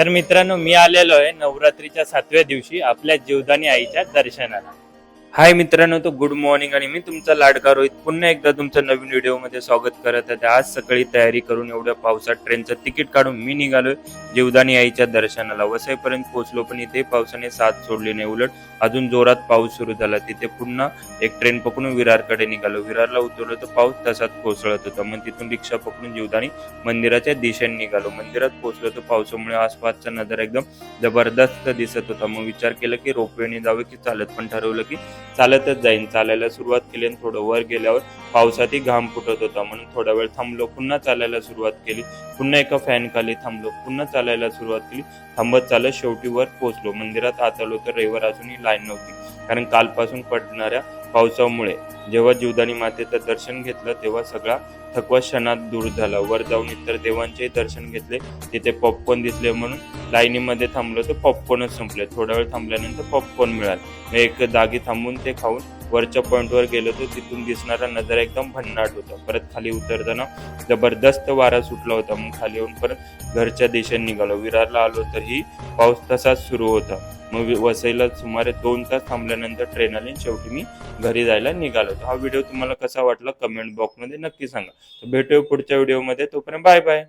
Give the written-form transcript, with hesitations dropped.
तर मित्रांनो, मी आलेलो आहे नवरात्रीच्या 7व्या दिवशी आपल्या जीवदानी आईच्या दर्शनाला. हाय मित्रांनो, तो गुड मॉर्निंग आणि मी तुमचा लाडका रोहित पुन्हा एकदा तुमचं नवीन व्हिडिओमध्ये स्वागत करत आहे. आज सकाळी तयारी करून एवढ्या पावसात ट्रेनचं तिकीट काढून मी निघालोय जीवदानी आईच्या दर्शनाला. वसईपर्यंत पोहोचलो, पण इथे पावसाने साथ सोडली नाही. उलट अजून जोरात पाऊस सुरू झाला. तिथे पुन्हा एक ट्रेन पकडून विरारकडे निघालो. विरारला उतरलो तर पाऊस तसाच कोसळत होता. मग तिथून रिक्षा पकडून जीवदानी मंदिराच्या दिशेने निघालो. मंदिरात पोहोचलो तर पावसामुळे आसपासचा नजारा एकदम जबरदस्त दिसत होता. मग विचार केला की रोपवेने जावे की चालत, पण ठरवलं की चालतच जाईन. चालायला सुरुवात केली आणि थोडं वर गेल्यावर पावसातही घाम फुटत होता, म्हणून थोडा वेळ थांबलो. पुन्हा चालायला सुरुवात केली. पुन्हा एका फॅन खाली थांबलो. पुन्हा चालायला सुरुवात केली. थांबत चालत शेवटी वर पोहोचलो. मंदिरात आत आलो तर रविवार अजूनही लाईन नव्हती, कारण कालपासून पडणाऱ्या पावसामुळे. जेव्हा जीवदानी मातेचं दर्शन घेतलं तेव्हा सगळा थकवा क्षणात दूर झाला. वर जाऊन इतर देवांचेही दर्शन घेतले. तिथे पॉपकॉर्न दिसले म्हणून लाईनीमध्ये थांबलो तर पॉपकॉर्नच संपले. थोडा वेळ थांबल्यानंतर पॉपकॉर्न मिळाले. एक जागी थांबून ते खाऊन वरच्या पॉईंटवर गेलो तर तिथून दिसणारा नजारा एकदम भन्नाट होता. परत खाली उतरताना जबरदस्त वारा सुटला होता. मग खाली येऊन परत घरच्या दिशेने निघालो. विरारला आलो तरीही पाऊस तसाच सुरू होता. मग वसईला सुमारे 2 तास थांबल्यानंतर ट्रेन आली. शेवटी मी घरी जायला निघालो. हा व्हिडिओ तुम्हाला कसा वाटला कमेंट बॉक्समध्ये नक्की सांगा. भेटूया पुढच्या व्हिडिओमध्ये. तोपर्यंत बाय बाय.